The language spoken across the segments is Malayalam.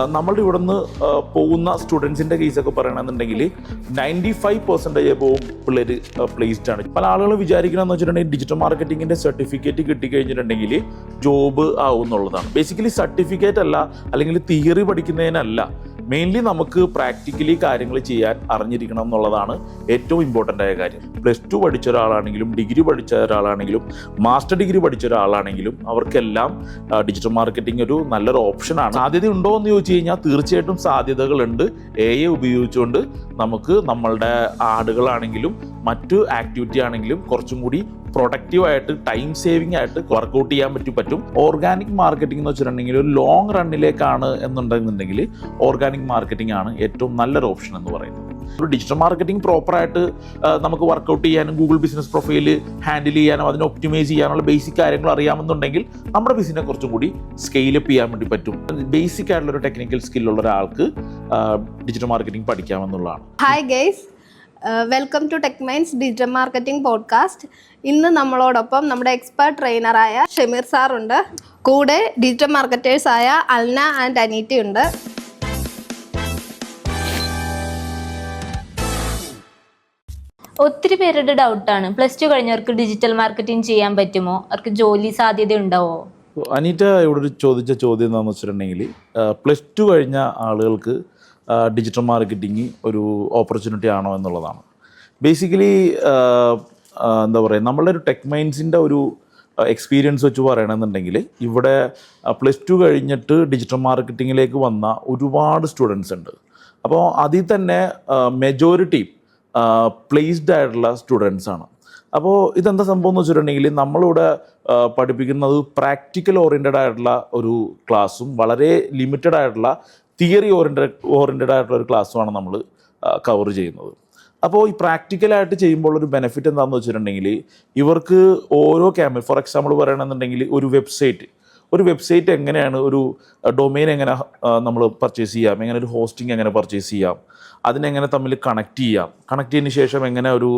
നമ്മളുടെ ഇവിടുന്ന് പോകുന്ന സ്റ്റുഡൻസിൻ്റെ കേസൊക്കെ പറയണമെന്നുണ്ടെങ്കിൽ 95% എബോവും പിള്ളേർ പ്ലേസ്ഡ് ആണ്. പല ആളുകൾ വിചാരിക്കണമെന്ന് വെച്ചിട്ടുണ്ടെങ്കിൽ ഡിജിറ്റൽ മാർക്കറ്റിങ്ങിൻ്റെ സർട്ടിഫിക്കറ്റ് കിട്ടിക്കഴിഞ്ഞിട്ടുണ്ടെങ്കിൽ ജോബ് ആവും എന്നുള്ളതാണ്. ബേസിക്കലി സർട്ടിഫിക്കറ്റ് അല്ല, അല്ലെങ്കിൽ തിയറി പഠിക്കുന്നതിനല്ല, മെയിൻലി നമുക്ക് പ്രാക്ടിക്കലി കാര്യങ്ങൾ ചെയ്യാൻ അറിഞ്ഞിരിക്കണം എന്നുള്ളതാണ് ഏറ്റവും ഇമ്പോർട്ടൻ്റ് ആയ കാര്യം. +2 പഠിച്ച ഒരാളാണെങ്കിലും ഡിഗ്രി പഠിച്ച ഒരാളാണെങ്കിലും മാസ്റ്റർ ഡിഗ്രി പഠിച്ച ഒരാളാണെങ്കിലും അവർക്കെല്ലാം ഡിജിറ്റൽ മാർക്കറ്റിംഗ് ഒരു നല്ലൊരു ഓപ്ഷനാണ്. സാധ്യതയുണ്ടോ എന്ന് ചോദിച്ചു കഴിഞ്ഞാൽ തീർച്ചയായിട്ടും സാധ്യതകളുണ്ട്. AI ഉപയോഗിച്ചുകൊണ്ട് നമുക്ക് നമ്മളുടെ ആടുകളാണെങ്കിലും മറ്റു ആക്ടിവിറ്റി ആണെങ്കിലും കുറച്ചും കൂടി പ്രൊഡക്റ്റീവായിട്ട് ടൈം സേവിംഗ് ആയിട്ട് വർക്കൗട്ട് ചെയ്യാൻ പറ്റും. ഓർഗാനിക് മാർക്കറ്റിംഗ് എന്ന് വെച്ചിട്ടുണ്ടെങ്കിൽ ഒരു ലോങ് റണ്ണിലേക്കാണ് എന്നുണ്ടെന്നുണ്ടെങ്കിൽ ഓർഗാനിക് മാർക്കറ്റിംഗ് ആണ് ഏറ്റവും നല്ലൊരു ഓപ്ഷൻ എന്ന് പറയുന്നത്. ഒരു ഡിജിറ്റൽ മാർക്കറ്റിംഗ് പ്രോപ്പറായിട്ട് നമുക്ക് വർക്കൗട്ട് ചെയ്യാനും ഗൂഗിൾ ബിസിനസ് പ്രൊഫൈൽ ഹാൻഡിൽ ചെയ്യാനും അതിനെ ഒപ്റ്റിമൈസ് ചെയ്യാനുള്ള ബേസിക് കാര്യങ്ങൾ അറിയാമെന്നുണ്ടെങ്കിൽ നമ്മുടെ ബിസിനസ് കുറച്ചും കൂടി സ്കെയിലപ്പ് ചെയ്യാൻ വേണ്ടി പറ്റും. ബേസിക് ആയിട്ടുള്ളൊരു ടെക്നിക്കൽ സ്കില്ലുള്ള ഒരാൾക്ക് ഡിജിറ്റൽ മാർക്കറ്റിംഗ് പഠിക്കാമെന്നുള്ളതാണ്. Hi guys, welcome to tech minds digital marketing podcast. ഇന്ന് നമ്മളോടൊപ്പം നമ്മുടെ എക്സ്പേർട്ട് ട്രെയിനറായ ഷമീർ സാർ ഉണ്ട്. കൂടെ ഡിജിറ്റൽ മാർക്കറ്റേഴ്സായ അൽന ആൻഡ് അനീറ്റ ഉണ്ട്. ഒത്തിരി പേരുടെ ഡൗട്ടാണ്, +2 കഴിഞ്ഞവർക്ക് ഡിജിറ്റൽ മാർക്കറ്റിംഗ് ചെയ്യാൻ പറ്റുമോ, അവർക്ക് ജോലി സാധ്യത ഉണ്ടാവോ? അനീറ്റ ഇവിടെ ചോദിച്ച ചോദ്യം എന്താണെന്ന് വെച്ചിട്ടുണ്ടെങ്കിൽ +2 കഴിഞ്ഞ ആളുകൾക്ക് ഡിജിറ്റൽ മാർക്കറ്റിംഗ് ഒരു ഓപ്പർച്യൂണിറ്റി ആണോ എന്നുള്ളതാണ്. ബേസിക്കലി എന്താ പറയുക, നമ്മളുടെ ഒരു ടെക് മൈൻഡ്സിൻ്റെ ഒരു എക്സ്പീരിയൻസ് വെച്ച് പറയണമെന്നുണ്ടെങ്കിൽ ഇവിടെ +2 കഴിഞ്ഞിട്ട് ഡിജിറ്റൽ മാർക്കറ്റിങ്ങിലേക്ക് വന്ന ഒരുപാട് സ്റ്റുഡൻസ് ഉണ്ട്. അപ്പോൾ അതിൽ തന്നെ മെജോറിറ്റി പ്ലേസ്ഡ് ആയിട്ടുള്ള സ്റ്റുഡൻസ് ആണ്. അപ്പോൾ ഇതെന്താ സംഭവം എന്ന് വെച്ചിട്ടുണ്ടെങ്കിൽ നമ്മളിവിടെ പഠിപ്പിക്കുന്നത് പ്രാക്ടിക്കൽ ഓറിയൻറ്റഡ് ആയിട്ടുള്ള ഒരു ക്ലാസ്സും വളരെ ലിമിറ്റഡ് ആയിട്ടുള്ള തിയറി ഓറിയൻറ്റഡ് ആയിട്ടുള്ള ഒരു ക്ലാസ്സുമാണ് നമ്മൾ കവർ ചെയ്യുന്നത്. അപ്പോൾ ഈ പ്രാക്ടിക്കലായിട്ട് ചെയ്യുമ്പോൾ ഒരു ബെനിഫിറ്റ് എന്താണെന്ന് വെച്ചിട്ടുണ്ടെങ്കിൽ ഇവർക്ക് ഓരോ ഫോർ എക്സാമ്പിൾ പറയണമെന്നുണ്ടെങ്കിൽ ഒരു വെബ്സൈറ്റ് എങ്ങനെയാണ്, ഒരു ഡൊമെയിൻ എങ്ങനെ നമ്മൾ പർച്ചേസ് ചെയ്യാം, എങ്ങനെ ഒരു ഹോസ്റ്റിംഗ് എങ്ങനെ പർച്ചേസ് ചെയ്യാം, അതിനെങ്ങനെ തമ്മിൽ കണക്ട് ചെയ്തതിന് ശേഷം എങ്ങനെ ഒരു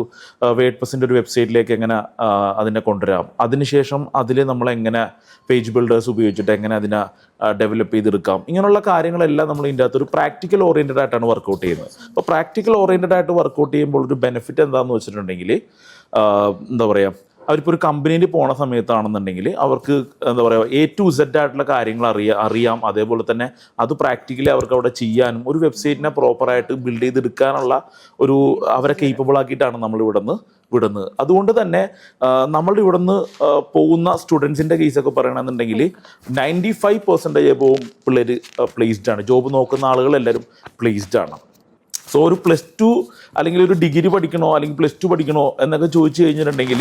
വേഡ്പ്രസിൻ്റെ ഒരു വെബ്സൈറ്റിലേക്ക് എങ്ങനെ അതിനെ കൊണ്ടുവരാം, അതിനുശേഷം അതിൽ നമ്മളെങ്ങനെ പേജ് ബിൽഡേഴ്സ് ഉപയോഗിച്ചിട്ട് എങ്ങനെ അതിനെ ഡെവലപ്പ് ചെയ്തെടുക്കാം, ഇങ്ങനെയുള്ള കാര്യങ്ങളെല്ലാം നമ്മൾ ഇതിൻ്റെ അകത്ത് ഒരു പ്രാക്ടിക്കൽ ഓറിയൻറ്റഡ് ആയിട്ടാണ് വർക്കൗട്ട് ചെയ്യുന്നത്. അപ്പോൾ പ്രാക്ടിക്കൽ ഓറിയൻറ്റഡ് ആയിട്ട് വർക്കൗട്ട് ചെയ്യുമ്പോൾ ഒരു ബെനിഫിറ്റ് എന്താണെന്ന് വെച്ചിട്ടുണ്ടെങ്കിൽ എന്താ പറയുക, അവരിപ്പോൾ ഒരു കമ്പനിയിൽ പോണ സമയത്താണെന്നുണ്ടെങ്കിൽ അവർക്ക് എന്താ പറയുക A to Z ആയിട്ടുള്ള കാര്യങ്ങൾ അറിയാം. അതേപോലെ തന്നെ അത് പ്രാക്ടിക്കലി അവർക്ക് അവിടെ ചെയ്യാനും ഒരു വെബ്സൈറ്റിനെ പ്രോപ്പറായിട്ട് ബിൽഡ് ചെയ്തെടുക്കാനുള്ള ഒരു അവരെ കേപ്പബിൾ ആക്കിയിട്ടാണ് നമ്മൾ വിടുന്നത്. അതുകൊണ്ട് തന്നെ നമ്മളുടെ ഇവിടുന്ന് പോകുന്ന സ്റ്റുഡൻസിൻ്റെ കേസൊക്കെ പറയണമെന്നുണ്ടെങ്കിൽ 95% എബോവും പിള്ളേർ പ്ലേസ്ഡ് ആണ്. ജോബ് നോക്കുന്ന ആളുകൾ എല്ലാവരും പ്ലേസ്ഡ് ആണ്. സോ ഒരു +2 അല്ലെങ്കിൽ ഒരു ഡിഗ്രി പഠിക്കണോ അല്ലെങ്കിൽ +2 പഠിക്കണോ എന്നൊക്കെ ചോദിച്ചു കഴിഞ്ഞിട്ടുണ്ടെങ്കിൽ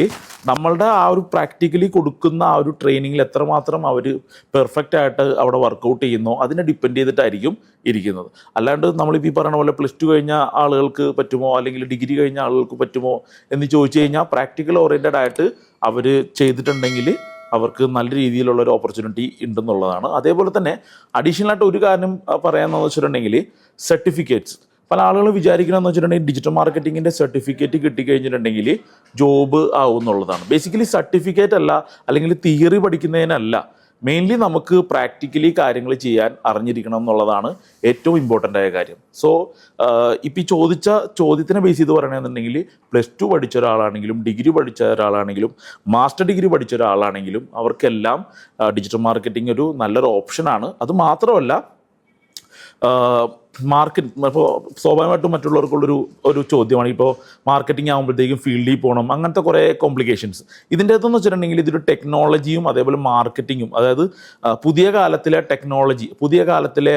നമ്മളുടെ ആ ഒരു പ്രാക്ടിക്കലി കൊടുക്കുന്ന ആ ഒരു ട്രെയിനിങ്ങിൽ എത്രമാത്രം അവർ പെർഫെക്റ്റ് ആയിട്ട് അവിടെ വർക്കൗട്ട് ചെയ്യുന്നോ അതിനെ ഡിപ്പെൻഡ് ചെയ്തിട്ടായിരിക്കും ഇരിക്കുന്നത്. അല്ലാണ്ട് നമ്മളിപ്പോൾ ഈ പറയുന്ന പോലെ +2 കഴിഞ്ഞ ആളുകൾക്ക് പറ്റുമോ അല്ലെങ്കിൽ ഡിഗ്രി കഴിഞ്ഞ ആളുകൾക്ക് പറ്റുമോ എന്ന് ചോദിച്ചു കഴിഞ്ഞാൽ പ്രാക്ടിക്കൽ ഓറിയൻറ്റഡ് ആയിട്ട് അവർ ചെയ്തിട്ടുണ്ടെങ്കിൽ അവർക്ക് നല്ല രീതിയിലുള്ള ഒരു ഓപ്പർച്യൂണിറ്റി ഉണ്ടെന്നുള്ളതാണ്. അതേപോലെ തന്നെ അഡീഷണൽ ആയിട്ട് ഒരു കാര്യം പറയാമെന്ന് വെച്ചിട്ടുണ്ടെങ്കിൽ സർട്ടിഫിക്കറ്റ്സ്. പല ആളുകൾ വിചാരിക്കണമെന്ന് വെച്ചിട്ടുണ്ടെങ്കിൽ ഡിജിറ്റൽ മാർക്കറ്റിങ്ങിൻ്റെ സർട്ടിഫിക്കറ്റ് കിട്ടിക്കഴിഞ്ഞിട്ടുണ്ടെങ്കിൽ ജോബ് ആവും എന്നുള്ളതാണ്. ബേസിക്കലി സർട്ടിഫിക്കറ്റ് അല്ല, അല്ലെങ്കിൽ തിയറി പഠിക്കുന്നതിനല്ല, മെയിൻലി നമുക്ക് പ്രാക്ടിക്കലി കാര്യങ്ങൾ ചെയ്യാൻ അറിഞ്ഞിരിക്കണം എന്നുള്ളതാണ് ഏറ്റവും ഇമ്പോർട്ടൻ്റ് ആയ കാര്യം. സോ ഇപ്പോൾ ഈ ചോദിച്ച ചോദ്യത്തിനെ ബേസ് ചെയ്ത് പറയണമെന്നുണ്ടെങ്കിൽ +2 പഠിച്ച ഒരാളാണെങ്കിലും ഡിഗ്രി പഠിച്ച ഒരാളാണെങ്കിലും മാസ്റ്റർ ഡിഗ്രി പഠിച്ച ഒരാളാണെങ്കിലും അവർക്കെല്ലാം ഡിജിറ്റൽ മാർക്കറ്റിംഗ് ഒരു നല്ലൊരു ഓപ്ഷനാണ്. അത് മാത്രമല്ല മാർക്കറ്റ് ഇപ്പോൾ സ്വാഭാവികമായിട്ടും മറ്റുള്ളവർക്കുള്ളൊരു ചോദ്യമാണ്, ഇപ്പോൾ മാർക്കറ്റിംഗ് ആകുമ്പോഴത്തേക്കും ഫീൽഡിൽ പോകണം, അങ്ങനത്തെ കുറേ കോംപ്ലിക്കേഷൻസ്. ഇതിൻ്റെ അകത്തെന്ന് വെച്ചിട്ടുണ്ടെങ്കിൽ ഇതൊരു ടെക്നോളജിയും അതേപോലെ മാർക്കറ്റിങ്ങും, അതായത് പുതിയ കാലത്തിലെ ടെക്നോളജി, പുതിയ കാലത്തിലെ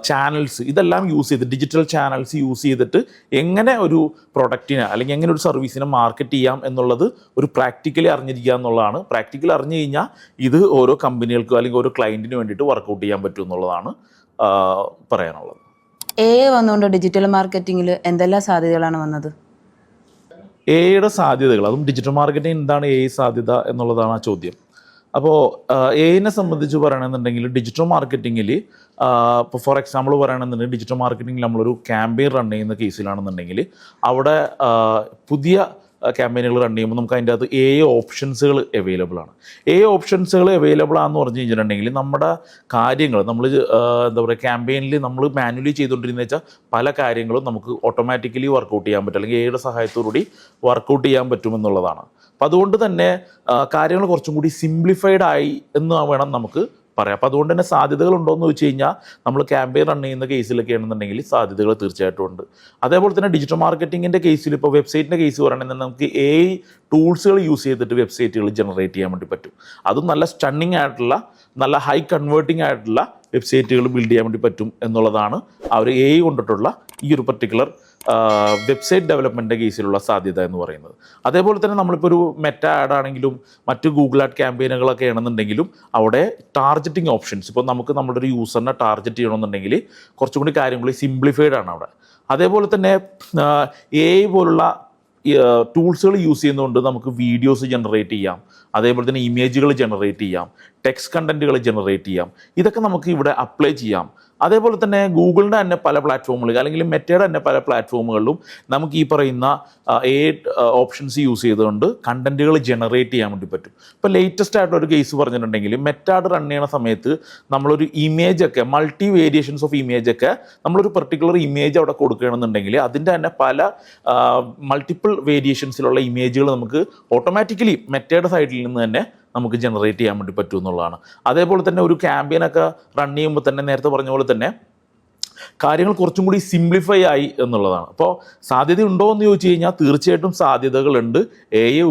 ചാനൽസ്, ഇതെല്ലാം യൂസ് ചെയ്ത് ഡിജിറ്റൽ ചാനൽസ് യൂസ് ചെയ്തിട്ട് എങ്ങനെ ഒരു പ്രൊഡക്റ്റിനെ അല്ലെങ്കിൽ എങ്ങനെ ഒരു സർവീസിനെ മാർക്കറ്റ് ചെയ്യാം എന്നുള്ളത് ഒരു പ്രാക്ടിക്കലി അറിഞ്ഞിരിക്കുക എന്നുള്ളതാണ്. പ്രാക്ടിക്കലി അറിഞ്ഞു കഴിഞ്ഞാൽ ഇത് ഓരോ കമ്പനികൾക്കും അല്ലെങ്കിൽ ഓരോ ക്ലയൻറ്റിന് വേണ്ടിയിട്ട് വർക്കൗട്ട് ചെയ്യാൻ പറ്റും എന്നുള്ളതാണ് പറയാനുള്ളത്. AI വന്നുകൊണ്ട് ഡിജിറ്റൽ മാർക്കറ്റിങ്ങിൽ എന്തെല്ലാം സാധ്യതകളാണ് വന്നത്? AI സാധ്യതകൾ, അതും ഡിജിറ്റൽ മാർക്കറ്റിംഗ് എന്താണ് AI സാധ്യത എന്നുള്ളതാണ് ആ ചോദ്യം. അപ്പോൾ AI സംബന്ധിച്ച് പറയണമെന്നുണ്ടെങ്കിൽ ഡിജിറ്റൽ മാർക്കറ്റിങ്ങിൽ ഇപ്പോൾ ഫോർ എക്സാമ്പിൾ പറയണമെന്നുണ്ടെങ്കിൽ ഡിജിറ്റൽ മാർക്കറ്റിങ്ങിൽ നമ്മളൊരു ക്യാമ്പയിൻ റൺ ചെയ്യുന്ന കേസിലാണെന്നുണ്ടെങ്കിൽ അവിടെ പുതിയ ക്യാമ്പയിനുകൾ റൺ ചെയ്യുമ്പോൾ നമുക്ക് അതിൻ്റെ അകത്ത് ഓപ്ഷൻസുകൾ അവൈലബിൾ ആണ്. ഓപ്ഷൻസുകൾ അവൈലബിൾ ആണെന്ന് പറഞ്ഞു കഴിഞ്ഞിട്ടുണ്ടെങ്കിൽ നമ്മുടെ കാര്യങ്ങൾ നമ്മൾ എന്താ പറയുക ക്യാമ്പയിനിൽ നമ്മൾ മാനുവലി ചെയ്തുകൊണ്ടിരുന്ന വെച്ചാൽ പല കാര്യങ്ങളും നമുക്ക് ഓട്ടോമാറ്റിക്കലി വർക്കൗട്ട് ചെയ്യാൻ പറ്റും, അല്ലെങ്കിൽ എയുടെ സഹായത്തോടുകൂടി വർക്കൗട്ട് ചെയ്യാൻ പറ്റുമെന്നുള്ളതാണ്. അപ്പം അതുകൊണ്ട് തന്നെ കാര്യങ്ങൾ കുറച്ചും കൂടി സിംപ്ലിഫൈഡ് ആയി എന്ന് വേണം നമുക്ക് പറയാം. അപ്പോൾ അതുകൊണ്ട് തന്നെ സാധ്യതകൾ ഉണ്ടോയെന്ന് വെച്ച് കഴിഞ്ഞാൽ നമ്മൾ ക്യാമ്പയിൻ റൺ ചെയ്യുന്ന കേസിലൊക്കെ ആണെന്നുണ്ടെങ്കിൽ സാധ്യതകൾ തീർച്ചയായിട്ടും ഉണ്ട്. അതേപോലെ തന്നെ ഡിജിറ്റൽ മാർക്കറ്റിങ്ങിൻ്റെ കേസിൽ ഇപ്പോൾ വെബ്സൈറ്റിൻ്റെ കേസ് പറയുകയാണെങ്കിൽ നമുക്ക് ടൂൾസുകൾ യൂസ് ചെയ്തിട്ട് വെബ്സൈറ്റുകൾ ജനറേറ്റ് ചെയ്യാൻ വേണ്ടി പറ്റും. അതും നല്ല സ്റ്റണ്ണിങ് ആയിട്ടുള്ള നല്ല ഹൈ കൺവേർട്ടിംഗ് ആയിട്ടുള്ള വെബ്സൈറ്റുകൾ ബിൽഡ് ചെയ്യാൻ വേണ്ടി പറ്റും എന്നുള്ളതാണ് അവർ കൊണ്ടിട്ടുള്ള ഈ ഒരു പർട്ടിക്കുലർ വെബ്സൈറ്റ് ഡെവലപ്മെൻറ്റിൻ്റെ കേസിലുള്ള സാധ്യത എന്ന് പറയുന്നത്. അതേപോലെ തന്നെ നമ്മളിപ്പോൾ ഒരു മെറ്റ ആഡ് ആണെങ്കിലും മറ്റ് ഗൂഗിൾ ആഡ് ക്യാമ്പയിനുകളൊക്കെ ആണെന്നുണ്ടെങ്കിലും അവിടെ ടാർഗറ്റിംഗ് ഓപ്ഷൻസ്, ഇപ്പോൾ നമുക്ക് നമ്മുടെ ഒരു യൂസറിനെ ടാർഗറ്റ് ചെയ്യണമെന്നുണ്ടെങ്കിൽ കുറച്ചും കൂടി കാര്യങ്ങൾ സിംപ്ലിഫൈഡ് ആണ് അവിടെ. അതേപോലെ തന്നെ പോലുള്ള ടൂൾസുകൾ യൂസ് ചെയ്യുന്നതുകൊണ്ട് നമുക്ക് വീഡിയോസ് ജനറേറ്റ് ചെയ്യാം, അതേപോലെ തന്നെ ഇമേജുകൾ ജനറേറ്റ് ചെയ്യാം, ടെക്സ്റ്റ് കണ്ടൻറ്റുകൾ ജനറേറ്റ് ചെയ്യാം. ഇതൊക്കെ നമുക്ക് ഇവിടെ അപ്ലൈ ചെയ്യാം. അതേപോലെ തന്നെ ഗൂഗിളിൻ്റെ തന്നെ പല പ്ലാറ്റ്ഫോമുകൾ അല്ലെങ്കിൽ മെറ്റയുടെ തന്നെ പല പ്ലാറ്റ്ഫോമുകളിലും നമുക്ക് ഈ പറയുന്ന ഓപ്ഷൻസ് യൂസ് ചെയ്തുകൊണ്ട് കണ്ടൻറ്റുകൾ ജനറേറ്റ് ചെയ്യാൻ വേണ്ടി പറ്റും. ഇപ്പോൾ ലേറ്റസ്റ്റ് ആയിട്ടൊരു കേസ് പറഞ്ഞിട്ടുണ്ടെങ്കിൽ മെറ്റാഡ് റൺ ചെയ്യുന്ന സമയത്ത് നമ്മളൊരു ഇമേജൊക്കെ മൾട്ടി വേരിയേഷൻസ് ഓഫ് ഇമേജൊക്കെ നമ്മളൊരു പെർട്ടിക്കുലർ ഇമേജ് അവിടെ കൊടുക്കുകയാണെന്നുണ്ടെങ്കിൽ അതിൻ്റെ തന്നെ പല മൾട്ടിപ്പിൾ വേരിയേഷൻസിലുള്ള ഇമേജുകൾ നമുക്ക് ഓട്ടോമാറ്റിക്കലി മെറ്റയുടെ സൈഡിൽ നിന്ന് തന്നെ നമുക്ക് ജനറേറ്റ് ചെയ്യാൻ വേണ്ടി പറ്റും എന്നുള്ളതാണ്. അതേപോലെ തന്നെ ഒരു ക്യാമ്പയിനൊക്കെ റൺ ചെയ്യുമ്പോൾ തന്നെ നേരത്തെ പറഞ്ഞ പോലെ തന്നെ കാര്യങ്ങൾ കുറച്ചും കൂടി സിംപ്ലിഫൈ ആയി എന്നുള്ളതാണ്. അപ്പോൾ സാധ്യത ഉണ്ടോ എന്ന് ചോദിച്ചു കഴിഞ്ഞാൽ തീർച്ചയായിട്ടും സാധ്യതകളുണ്ട്.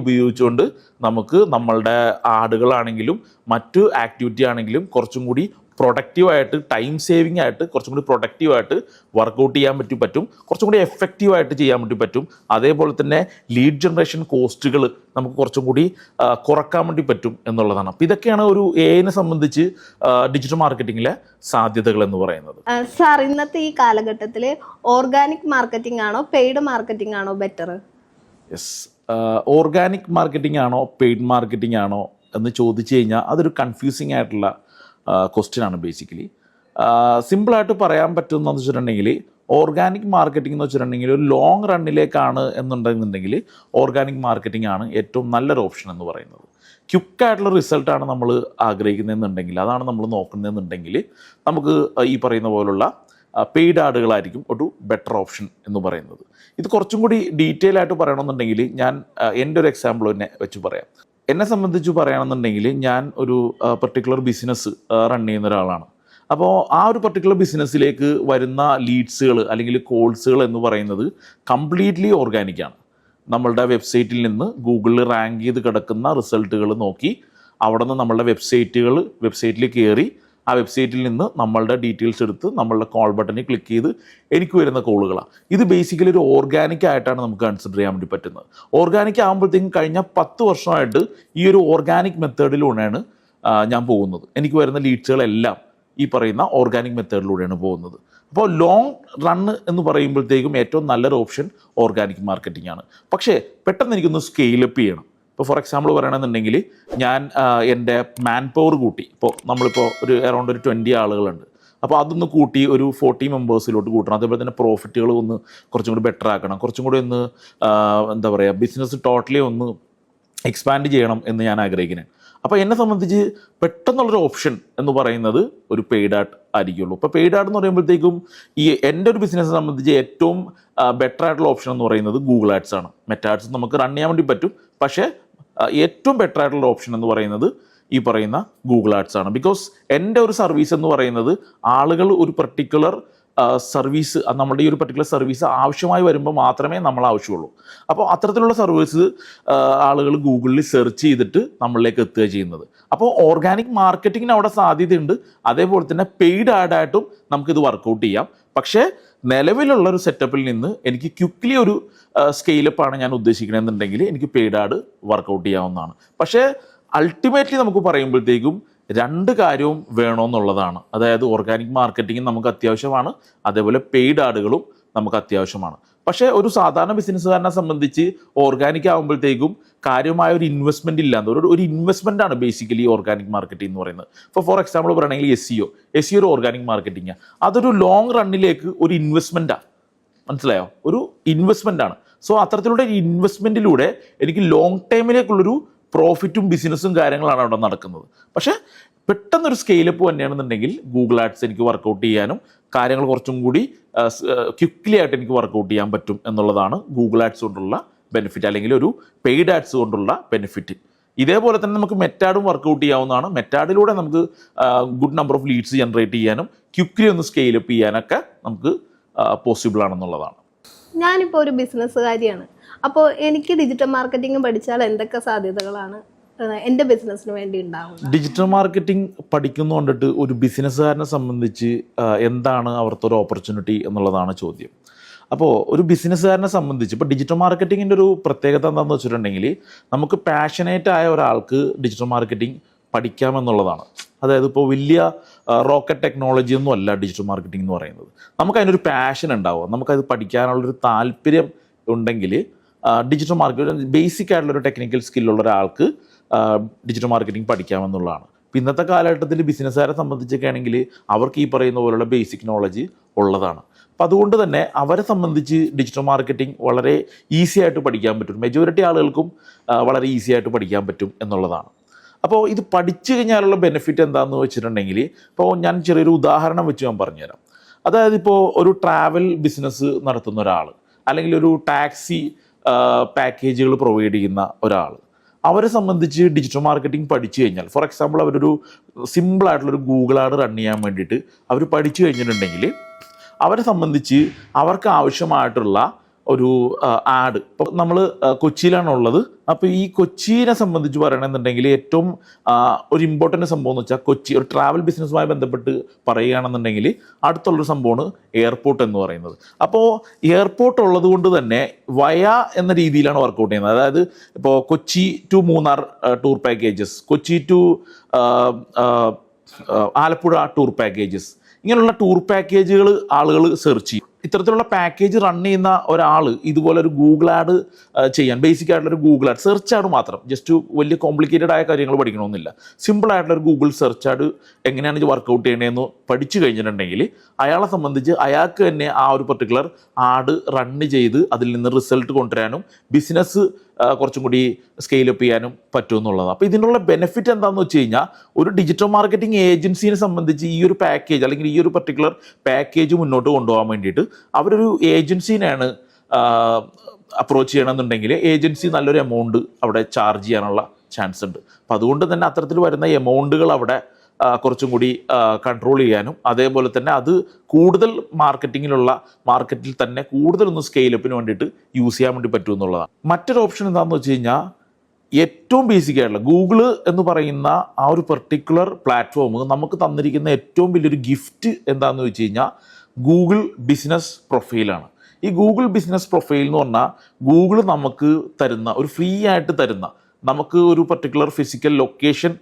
ഉപയോഗിച്ചുകൊണ്ട് നമുക്ക് നമ്മളുടെ ആടുകളാണെങ്കിലും മറ്റു ആക്ടിവിറ്റി ആണെങ്കിലും കുറച്ചും കൂടി പ്രൊഡക്റ്റീവായിട്ട് ടൈം സേവിങ് ആയിട്ട് കുറച്ചും കൂടി പ്രൊഡക്റ്റീവായിട്ട് വർക്കൗട്ട് ചെയ്യാൻ പറ്റും, കുറച്ചും കൂടി എഫക്റ്റീവായിട്ട് ചെയ്യാൻ വേണ്ടി പറ്റും. അതേപോലെ തന്നെ ലീഡ് ജനറേഷൻ കോസ്റ്റുകൾ നമുക്ക് കുറച്ചും കൂടി കുറക്കാൻ വേണ്ടി പറ്റും എന്നുള്ളതാണ്. അപ്പോൾ ഇതൊക്കെയാണ് ഒരു നെ സംബന്ധിച്ച് ഡിജിറ്റൽ മാർക്കറ്റിങ്ങിലെ സാധ്യതകൾ എന്ന് പറയുന്നത്. സാർ, ഇന്നത്തെ ഈ കാലഘട്ടത്തിൽ ഓർഗാനിക് മാർക്കറ്റിംഗ് ആണോ പെയ്ഡ് മാർക്കറ്റിംഗ് ആണോ ബെറ്റർ? യെസ്, ഓർഗാനിക് മാർക്കറ്റിംഗ് ആണോ പെയ്ഡ് മാർക്കറ്റിംഗ് ആണോ എന്ന് ചോദിച്ചു കഴിഞ്ഞാൽ അതൊരു കൺഫ്യൂസിങ് ആയിട്ടുള്ള ക്വസ്റ്റ്യനാണ്. ബേസിക്കലി സിമ്പിളായിട്ട് പറയാൻ പറ്റുമെന്ന് വെച്ചിട്ടുണ്ടെങ്കിൽ ഓർഗാനിക് മാർക്കറ്റിംഗ് എന്ന് വെച്ചിട്ടുണ്ടെങ്കിൽ ഒരു ലോങ് റണ്ണിലേക്കാണ് എന്നുണ്ടെന്നുണ്ടെങ്കിൽ ഓർഗാനിക് മാർക്കറ്റിംഗ് ആണ് ഏറ്റവും നല്ലൊരു ഓപ്ഷൻ എന്ന് പറയുന്നത്. ക്വിക്കായിട്ടുള്ള റിസൾട്ടാണ് നമ്മൾ ആഗ്രഹിക്കുന്നതെന്നുണ്ടെങ്കിൽ, അതാണ് നമ്മൾ നോക്കുന്നതെന്നുണ്ടെങ്കിൽ നമുക്ക് ഈ പറയുന്ന പോലുള്ള പെയ്ഡ് ആഡുകളായിരിക്കും ഒരു ബെറ്റർ ഓപ്ഷൻ എന്ന് പറയുന്നത്. ഇത് കുറച്ചും കൂടി ഡീറ്റെയിൽ ആയിട്ട് പറയണമെന്നുണ്ടെങ്കിൽ ഞാൻ എൻ്റെ ഒരു എക്സാമ്പിൾ തന്നെ വെച്ച് പറയാം. എന്നെ സംബന്ധിച്ച് പറയുകയാണെന്നുണ്ടെങ്കിൽ ഞാൻ ഒരു പർട്ടിക്കുലർ ബിസിനസ് റൺ ചെയ്യുന്ന ഒരാളാണ്. അപ്പോൾ ആ ഒരു പർട്ടിക്കുലർ ബിസിനസ്സിലേക്ക് വരുന്ന ലീഡ്സുകൾ അല്ലെങ്കിൽ കോൾസുകൾ എന്ന് പറയുന്നത് കംപ്ലീറ്റ്ലി ഓർഗാനിക്കാണ്. നമ്മളുടെ വെബ്സൈറ്റിൽ നിന്ന് ഗൂഗിളിൽ റാങ്ക് ചെയ്ത് കിടക്കുന്ന റിസൾട്ടുകൾ നോക്കി അവിടെ നിന്ന് നമ്മളുടെ വെബ്സൈറ്റിൽ കയറി ആ വെബ്സൈറ്റിൽ നിന്ന് നമ്മളുടെ ഡീറ്റെയിൽസ് എടുത്ത് നമ്മളുടെ കോൾ ബട്ടണിൽ ക്ലിക്ക് ചെയ്ത് എനിക്ക് വരുന്ന കോളുകളാണ്. ഇത് ബേസിക്കലി ഒരു ഓർഗാനിക് ആയിട്ടാണ് നമുക്ക് കൺസിഡർ ചെയ്യാൻ വേണ്ടി പറ്റുന്നത്. ഓർഗാനിക് ആകുമ്പോഴത്തേക്കും കഴിഞ്ഞ 10 വർഷമായിട്ട് ഈ ഒരു ഓർഗാനിക് മെത്തേഡിലൂടെയാണ് ഞാൻ പോകുന്നത്. എനിക്ക് വരുന്ന ലീഡ്സുകളെല്ലാം ഈ പറയുന്ന ഓർഗാനിക് മെത്തേഡിലൂടെയാണ് പോകുന്നത്. അപ്പോൾ ലോങ് റണ്ണ് എന്ന് പറയുമ്പോഴത്തേക്കും ഏറ്റവും നല്ലൊരു ഓപ്ഷൻ ഓർഗാനിക് മാർക്കറ്റിംഗ് ആണ്. പക്ഷേ പെട്ടെന്ന് എനിക്കൊന്ന് സ്കെയിലപ്പ് ചെയ്യണം. ഇപ്പോൾ ഫോർ എക്സാമ്പിൾ പറയണമെന്നുണ്ടെങ്കിൽ ഞാൻ എൻ്റെ മാൻ പവർ കൂട്ടി, ഇപ്പോൾ നമ്മളിപ്പോൾ അറൗണ്ട് ഒരു 20 ആളുകളുണ്ട്, അപ്പോൾ അതൊന്ന് കൂട്ടി ഒരു 40 മെമ്പേഴ്സിലോട്ട് കൂട്ടണം. അതേപോലെ തന്നെ പ്രോഫിറ്റുകൾ ഒന്ന് കുറച്ചും കൂടി ബെറ്റർ ആക്കണം, കുറച്ചും കൂടി ഒന്ന് എന്താ പറയുക ബിസിനസ് ടോട്ടലി ഒന്ന് എക്സ്പാൻഡ് ചെയ്യണം എന്ന് ഞാൻ ആഗ്രഹിക്കുന്നത്. അപ്പോൾ എന്നെ സംബന്ധിച്ച് പെട്ടെന്നുള്ളൊരു ഓപ്ഷൻ എന്ന് പറയുന്നത് ഒരു പെയ്ഡ് ആഡ് ആയിരിക്കുള്ളൂ. ഇപ്പോൾ പെയ്ഡ് ആഡ് എന്ന് പറയുമ്പോഴത്തേക്കും എൻ്റെ ഒരു ബിസിനസ്സിനെ സംബന്ധിച്ച് ഏറ്റവും ബെറ്റർ ആയിട്ടുള്ള ഓപ്ഷൻ എന്ന് പറയുന്നത് ഗൂഗിൾ ആഡ്സ് ആണ്. മെറ്റാ ആഡ്സ് നമുക്ക് റൺ ചെയ്യാൻ വേണ്ടി പറ്റും, പക്ഷേ ഏറ്റവും ബെറ്റർ ആയിട്ടുള്ള ഓപ്ഷൻ എന്ന് പറയുന്നത് ഈ പറയുന്ന ഗൂഗിൾ ആഡ്സ് ആണ്. ബിക്കോസ് എൻ്റെ ഒരു സർവീസ് എന്ന് പറയുന്നത് ആളുകൾ ഒരു പർട്ടിക്കുലർ സർവീസ്, നമ്മുടെ ഈ ഒരു പർട്ടിക്കുലർ സർവീസ് ആവശ്യമായി വരുമ്പോൾ മാത്രമേ നമ്മൾ ആവശ്യമുള്ളൂ. അപ്പോൾ അത്തരത്തിലുള്ള സർവീസ് ആളുകൾ ഗൂഗിളിൽ സെർച്ച് ചെയ്തിട്ട് നമ്മളിലേക്ക് എത്തുക ചെയ്യുന്നത്. അപ്പോൾ ഓർഗാനിക് മാർക്കറ്റിങ്ങിന് അവിടെ സാധ്യതയുണ്ട്. അതേപോലെ തന്നെ പെയ്ഡ് ആഡായിട്ടും നമുക്കിത് വർക്കൗട്ട് ചെയ്യാം. പക്ഷേ നിലവിലുള്ളൊരു സെറ്റപ്പിൽ നിന്ന് എനിക്ക് ക്വിക്ക്ലി ഒരു സ്കെയിലപ്പാണ് ഞാൻ ഉദ്ദേശിക്കണമെന്നുണ്ടെങ്കിൽ എനിക്ക് പെയ്ഡ് ആഡ് വർക്കൗട്ട് ചെയ്യാവുന്നതാണ്. പക്ഷേ അൾട്ടിമേറ്റ്ലി നമുക്ക് പറയുമ്പോഴത്തേക്കും 2 കാര്യവും വേണമെന്നുള്ളതാണ്. അതായത് ഓർഗാനിക് മാർക്കറ്റിംഗ് നമുക്ക് അത്യാവശ്യമാണ്, അതേപോലെ പെയ്ഡ് ആഡുകളും നമുക്ക് അത്യാവശ്യമാണ്. പക്ഷേ ഒരു സാധാരണ ബിസിനസ്സുകാരനെ സംബന്ധിച്ച് ഓർഗാനിക് ആകുമ്പോഴത്തേക്കും കാര്യമായ ഒരു ഇൻവെസ്റ്റ്മെൻറ്റ് ഇല്ലാത്ത ഒരു ഇൻവെസ്റ്റ്മെൻ്റ് ആണ് ബേസിക്കലി ഓർഗാനിക് മാർക്കറ്റിംഗ് എന്ന് പറയുന്നത്. ഇപ്പോൾ ഫോർ എക്സാമ്പിൾ പറയുകയാണെങ്കിൽ എസ് ഒരു ഓർഗാനിക് മാർക്കറ്റിംഗ്, അതൊരു ലോങ് റണ്ണിലേക്ക് ഒരു ഇൻവെസ്റ്റ്മെൻറ്റാണ്. മനസ്സിലായോ? ഒരു ഇൻവെസ്റ്റ്മെൻ്റ് ആണ്. സോ അത്തരത്തിലുള്ള ഇൻവെസ്റ്റ്മെൻറ്റിലൂടെ എനിക്ക് ലോങ് ടൈമിലേക്കുള്ളൊരു പ്രോഫിറ്റും ബിസിനസ്സും കാര്യങ്ങളാണ് അവിടെ നടക്കുന്നത്. പക്ഷേ പെട്ടെന്നൊരു സ്കെയിലപ്പ് തന്നെയാണെന്നുണ്ടെങ്കിൽ ഗൂഗിൾ ആഡ്സ് എനിക്ക് വർക്കൗട്ട് ചെയ്യാനും കാര്യങ്ങൾ കുറച്ചും കൂടി ക്വിക്ക്ലി ആയിട്ട് എനിക്ക് വർക്കൗട്ട് ചെയ്യാൻ പറ്റും എന്നുള്ളതാണ് ഗൂഗിൾ ആഡ്സ് കൊണ്ടുള്ള ബെനിഫിറ്റ്, അല്ലെങ്കിൽ ഒരു പെയ്ഡ് ആഡ്സ് കൊണ്ടുള്ള ബെനിഫിറ്റ്. ഇതേപോലെ തന്നെ നമുക്ക് മെറ്റാഡും വർക്കൗട്ട് ചെയ്യാവുന്നതാണ്. മെറ്റാഡിലൂടെ നമുക്ക് good number of leads generate ചെയ്യാനും ക്വിക്ക്ലി ഒന്ന് സ്കെയിലപ്പ് ചെയ്യാനൊക്കെ നമുക്ക് പോസിബിൾ ആണെന്നുള്ളതാണ്. ഞാനിപ്പോൾ ഒരു ബിസിനസ്സുകാരിയാണ്. അപ്പോൾ എനിക്ക് ഡിജിറ്റൽ മാർക്കറ്റിംഗ് പഠിച്ചാൽ എന്തൊക്കെ സാധ്യതകളാണ് എൻ്റെ ബിസിനസ്സിന് വേണ്ടി ഉണ്ടാവുന്നത്? ഡിജിറ്റൽ മാർക്കറ്റിംഗ് പഠിക്കുന്നതുകൊണ്ടിട്ട് ഒരു ബിസിനസ്സുകാരനെ സംബന്ധിച്ച് എന്താണ് അവിടുത്തെ ഒരു ഓപ്പർച്യൂണിറ്റി എന്നുള്ളതാണ് ചോദ്യം. അപ്പോൾ ഒരു ബിസിനസ്സുകാരനെ സംബന്ധിച്ച് ഇപ്പോൾ ഡിജിറ്റൽ മാർക്കറ്റിങ്ങിൻ്റെ ഒരു പ്രത്യേകത എന്താണെന്ന് വെച്ചിട്ടുണ്ടെങ്കിൽ നമുക്ക് പാഷനേറ്റ് ആയ ഒരാൾക്ക് ഡിജിറ്റൽ മാർക്കറ്റിംഗ് പഠിക്കാമെന്നുള്ളതാണ്. അതായത് ഇപ്പോൾ വലിയ റോക്കറ്റ് ടെക്നോളജി ഒന്നും അല്ല ഡിജിറ്റൽ മാർക്കറ്റിംഗ് എന്ന് പറയുന്നത്. നമുക്കതിനൊരു പാഷൻ ഉണ്ടാവുക, നമുക്കത് പഠിക്കാനുള്ളൊരു താല്പര്യം ഉണ്ടെങ്കിൽ ഡിജിറ്റൽ മാർക്കറ്റിംഗ് ബേസിക് ആയിട്ടുള്ളൊരു ടെക്നിക്കൽ സ്കില്ലുള്ള ഒരാൾക്ക് ഡിജിറ്റൽ മാർക്കറ്റിംഗ് പഠിക്കാമെന്നുള്ളതാണ്. ഇപ്പോൾ ഇന്നത്തെ കാലഘട്ടത്തിൽ ബിസിനസ്സുകാരെ സംബന്ധിച്ചൊക്കെ ആണെങ്കിൽ അവർക്ക് ഈ പറയുന്ന പോലുള്ള ബേസിക് നോളജ് ഉള്ളതാണ്. അപ്പോൾ അതുകൊണ്ട് തന്നെ അവരെ സംബന്ധിച്ച് ഡിജിറ്റൽ മാർക്കറ്റിംഗ് വളരെ ഈസി ആയിട്ട് പഠിക്കാൻ പറ്റും. മെജോറിറ്റി ആളുകൾക്കും വളരെ ഈസി ആയിട്ട് പഠിക്കാൻ പറ്റും എന്നുള്ളതാണ്. അപ്പോൾ ഇത് പഠിച്ചു കഴിഞ്ഞാലുള്ള ബെനിഫിറ്റ് എന്താണെന്ന് വെച്ചിട്ടുണ്ടെങ്കിൽ, ഇപ്പോൾ ഞാൻ ചെറിയൊരു ഉദാഹരണം വെച്ച് ഞാൻ പറഞ്ഞുതരാം. അതായത് ഇപ്പോൾ ഒരു ട്രാവൽ ബിസിനസ് നടത്തുന്ന ഒരാൾ, അല്ലെങ്കിൽ ഒരു ടാക്സി പാക്കേജുകൾ പ്രൊവൈഡ് ചെയ്യുന്ന ഒരാൾ, അവരെ സംബന്ധിച്ച് ഡിജിറ്റൽ മാർക്കറ്റിംഗ് പഠിച്ചു കഴിഞ്ഞാൽ, ഫോർ എക്സാമ്പിൾ അവരൊരു സിമ്പിളായിട്ടുള്ളൊരു ഗൂഗിൾ ആഡ് റൺ ചെയ്യാൻ വേണ്ടിയിട്ട് അവർ പഠിച്ചു കഴിഞ്ഞിട്ടുണ്ടെങ്കിൽ അവരെ സംബന്ധിച്ച് അവർക്ക് ആവശ്യമായിട്ടുള്ള ഒരു ആഡ്, ഇപ്പോൾ നമ്മൾ കൊച്ചിയിലാണുള്ളത്. അപ്പോൾ ഈ കൊച്ചിയെ സംബന്ധിച്ച് പറയണമെന്നുണ്ടെങ്കിൽ ഏറ്റവും ഒരു ഇമ്പോർട്ടൻ്റ് സംഭവം എന്ന് വെച്ചാൽ കൊച്ചി ഒരു ട്രാവൽ ബിസിനസ്സുമായി ബന്ധപ്പെട്ട് പറയുകയാണെന്നുണ്ടെങ്കിൽ അടുത്തുള്ളൊരു സംഭവമാണ് എയർപോർട്ട് എന്ന് പറയുന്നത്. അപ്പോൾ എയർപോർട്ട് ഉള്ളത് കൊണ്ട് തന്നെ വയ എന്ന രീതിയിലാണ് വർക്കൗട്ട് ചെയ്യുന്നത്. അതായത് ഇപ്പോൾ Kochi to Munnar tour packages, Kochi to Alappuzha tour packages, ഇങ്ങനെയുള്ള ടൂർ പാക്കേജുകൾ ആളുകൾ സെർച്ച് ചെയ്യും. ഇത്തരത്തിലുള്ള പാക്കേജ് റൺ ചെയ്യുന്ന ഒരാൾ ഇതുപോലെ ഒരു ഗൂഗിൾ ആഡ് ചെയ്യാൻ, ബേസിക് ആയിട്ടുള്ളൊരു ഗൂഗിൾ ആഡ് സെർച്ച് ആഡ് മാത്രം, ജസ്റ്റ് വലിയ കോംപ്ലിക്കേറ്റഡ് ആയ കാര്യങ്ങൾ പഠിക്കണമെന്നില്ല, സിമ്പിൾ ആയിട്ടുള്ളൊരു ഗൂഗിൾ സെർച്ച് ആഡ് എങ്ങനെയാണ് ഇത് വർക്കൗട്ട് ചെയ്യണതെന്ന് പഠിച്ചു കഴിഞ്ഞിട്ടുണ്ടെങ്കിൽ അയാളെ സംബന്ധിച്ച് അയാൾക്ക് തന്നെ ആ ഒരു പർട്ടിക്കുലർ ആഡ് റണ്ണ് ചെയ്ത് അതിൽ നിന്ന് റിസൾട്ട് കൊണ്ടുവരാനും ബിസിനസ് കുറച്ചും കൂടി സ്കെയിലപ്പ് ചെയ്യാനും പറ്റുമെന്നുള്ളതാണ്. അപ്പോൾ ഇതിനുള്ള ബെനിഫിറ്റ് എന്താണെന്ന് വെച്ച് കഴിഞ്ഞാൽ, ഒരു ഡിജിറ്റൽ മാർക്കറ്റിംഗ് ഏജൻസിനെ സംബന്ധിച്ച് ഈ ഒരു പാക്കേജ് അല്ലെങ്കിൽ ഈ ഒരു പർട്ടിക്കുലർ പാക്കേജ് മുന്നോട്ട് കൊണ്ടുപോകാൻ വേണ്ടിയിട്ട് അവരൊരു ഏജൻസിനെയാണ് അപ്രോച്ച് ചെയ്യണമെന്നുണ്ടെങ്കിൽ ഏജൻസി നല്ലൊരു എമൗണ്ട് അവിടെ ചാർജ് ചെയ്യാനുള്ള ചാൻസ് ഉണ്ട്. അപ്പോൾ അതുകൊണ്ട് തന്നെ അത്തരത്തിൽ വരുന്ന എമൗണ്ടുകൾ അവിടെ കുറച്ചും കൂടി കൺട്രോൾ ചെയ്യാനും അതേപോലെ തന്നെ അത് കൂടുതൽ മാർക്കറ്റിൽ തന്നെ കൂടുതലൊന്ന് സ്കെയിലപ്പിന് വേണ്ടിയിട്ട് യൂസ് ചെയ്യാൻ വേണ്ടി പറ്റും എന്നുള്ളതാണ്. മറ്റൊരു ഓപ്ഷൻ എന്താണെന്ന് വെച്ച് കഴിഞ്ഞാൽ, ഏറ്റവും ബേസിക് ആയിട്ടുള്ള ഗൂഗിള് എന്ന് പറയുന്ന ആ ഒരു പെർട്ടിക്കുലർ പ്ലാറ്റ്ഫോം നമുക്ക് തന്നിരിക്കുന്ന ഏറ്റവും വലിയൊരു ഗിഫ്റ്റ് എന്താണെന്ന് വെച്ച് കഴിഞ്ഞാൽ ഗൂഗിൾ ബിസിനസ് പ്രൊഫൈലാണ്. ഈ ഗൂഗിൾ ബിസിനസ് പ്രൊഫൈൽ എന്ന് പറഞ്ഞാൽ ഗൂഗിൾ നമുക്ക് തരുന്ന ഒരു ഫ്രീ ആയിട്ട് തരുന്ന, നമുക്ക് ഒരു പർട്ടിക്കുലർ ഫിസിക്കൽ ലൊക്കേഷൻ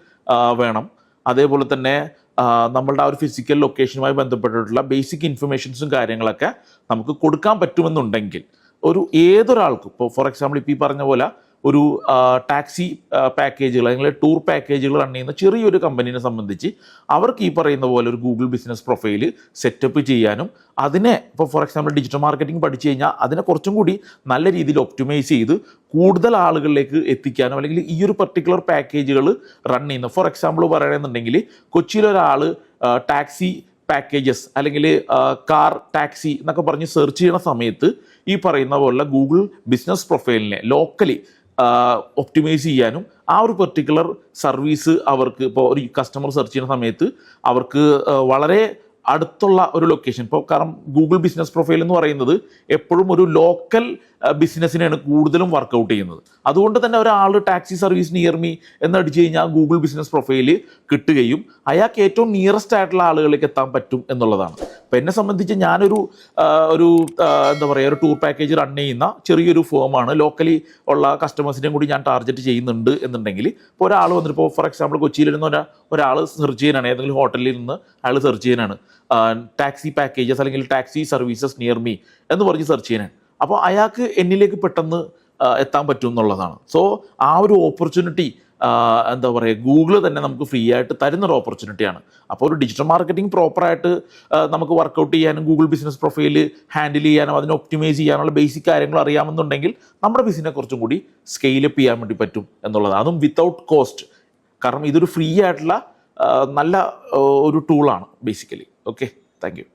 വേണം, അതേപോലെ തന്നെ നമ്മളുടെ ആ ഒരു ഫിസിക്കൽ ലൊക്കേഷനുമായി ബന്ധപ്പെട്ടിട്ടുള്ള ബേസിക് ഇൻഫർമേഷൻസും കാര്യങ്ങളൊക്കെ നമുക്ക് കൊടുക്കാൻ പറ്റുമെന്നുണ്ടെങ്കിൽ ഏതൊരാൾക്കും, ഇപ്പോൾ ഫോർ എക്സാമ്പിൾ ഇപ്പോൾ ഈ പറഞ്ഞ പോലെ ഒരു ടാക്സി പാക്കേജുകൾ അല്ലെങ്കിൽ ടൂർ പാക്കേജുകൾ റൺ ചെയ്യുന്ന ചെറിയൊരു കമ്പനീനെ സംബന്ധിച്ച് അവർക്ക് ഈ പറയുന്ന പോലെ ഒരു ഗൂഗിൾ ബിസിനസ് പ്രൊഫൈൽ സെറ്റപ്പ് ചെയ്യാനും അതിനെ ഇപ്പോൾ ഫോർ എക്സാമ്പിൾ ഡിജിറ്റൽ മാർക്കറ്റിംഗ് പഠിച്ചു കഴിഞ്ഞാൽ അതിനെ കുറച്ചും കൂടി നല്ല രീതിയിൽ ഒപ്റ്റിമൈസ് ചെയ്ത് കൂടുതൽ ആളുകളിലേക്ക് എത്തിക്കാനും, അല്ലെങ്കിൽ ഈ ഒരു പർട്ടിക്കുലർ പാക്കേജുകൾ റൺ ചെയ്യുന്ന, ഫോർ എക്സാമ്പിൾ പറയുകയാണെന്നുണ്ടെങ്കിൽ കൊച്ചിയിലൊരാൾ ടാക്സി പാക്കേജസ് അല്ലെങ്കിൽ കാർ ടാക്സി എന്നൊക്കെ പറഞ്ഞ് സെർച്ച് ചെയ്യുന്ന സമയത്ത് ഈ പറയുന്ന പോലുള്ള ഗൂഗിൾ ബിസിനസ് പ്രൊഫൈലിനെ ലോക്കലി ഒപ്റ്റിമൈസ് ചെയ്യാനും ആ ഒരു പെർട്ടിക്കുലർ സർവീസ് അവർക്ക് ഇപ്പോൾ ഒരു കസ്റ്റമർ സെർച്ച് ചെയ്യുന്ന സമയത്ത് അവർക്ക് വളരെ അടുത്തുള്ള ഒരു ലൊക്കേഷൻ, ഇപ്പോൾ കാരണം ഗൂഗിൾ ബിസിനസ് പ്രൊഫൈൽ എന്ന് പറയുന്നത് എപ്പോഴും ഒരു ലോക്കൽ ബിസിനസ്സിനെയാണ് കൂടുതലും വർക്കൗട്ട് ചെയ്യുന്നത്. അതുകൊണ്ട് തന്നെ ഒരാൾ ടാക്സി സർവീസ് നിയർ മീ എന്നടിച്ചു കഴിഞ്ഞാൽ ഗൂഗിൾ ബിസിനസ് പ്രൊഫൈൽ കിട്ടുകയും അയാൾക്ക് ഏറ്റവും നിയറസ്റ്റ് ആയിട്ടുള്ള ആളുകളിലേക്ക് എത്താൻ പറ്റും എന്നുള്ളതാണ്. അപ്പോൾ എന്നെ സംബന്ധിച്ച് ഞാനൊരു എന്താ പറയുക ഒരു ടൂർ പാക്കേജ് റൺ ചെയ്യുന്ന ചെറിയൊരു ഫേമാണ്. ലോക്കലി ഉള്ള കസ്റ്റമേഴ്സിനെയും കൂടി ഞാൻ ടാർഗറ്റ് ചെയ്യുന്നുണ്ട് എന്നുണ്ടെങ്കിൽ, ഇപ്പോൾ ഒരാൾ വന്നിട്ട് ഇപ്പോൾ ഫോർ എക്സാമ്പിൾ കൊച്ചിയിലിരുന്ന ഒരാൾ സെർച്ച് ചെയ്യാനാണ്, ഏതെങ്കിലും ഹോട്ടലിൽ നിന്ന് അയാൾ സെർച്ച് ചെയ്യാനാണ് ടാക്സി പാക്കേജസ് അല്ലെങ്കിൽ ടാക്സി സർവീസസ് നിയർ മീ എന്ന് പറഞ്ഞ് സെർച്ച് ചെയ്യാനാണ്. അപ്പോൾ അയാൾക്ക് എന്നിലേക്ക് പെട്ടെന്ന് എത്താൻ പറ്റും എന്നുള്ളതാണ്. സോ ആ ഒരു ഓപ്പർച്യൂണിറ്റി എന്താ പറയുക, ഗൂഗിൾ തന്നെ നമുക്ക് ഫ്രീ ആയിട്ട് തരുന്നൊരു ഓപ്പർച്യൂണിറ്റിയാണ്. അപ്പോൾ ഒരു ഡിജിറ്റൽ മാർക്കറ്റിംഗ് പ്രോപ്പറായിട്ട് നമുക്ക് വർക്കൗട്ട് ചെയ്യാനും ഗൂഗിൾ ബിസിനസ് പ്രൊഫൈൽ ഹാൻഡിൽ ചെയ്യാനും അതിനെ ഒപ്റ്റിമൈസ് ചെയ്യാനുള്ള ബേസിക് കാര്യങ്ങൾ അറിയാമെന്നുണ്ടെങ്കിൽ നമ്മുടെ ബിസിനസ് കുറച്ചും കൂടി സ്കെയിലപ്പ് ചെയ്യാൻ വേണ്ടി പറ്റും എന്നുള്ളതാണ്. അതും വിത്തൗട്ട് കോസ്റ്റ്. കാരണം ഇതൊരു ഫ്രീ ആയിട്ടുള്ള നല്ല ഒരു ടൂളാണ് ബേസിക്കലി. Okay, thank you.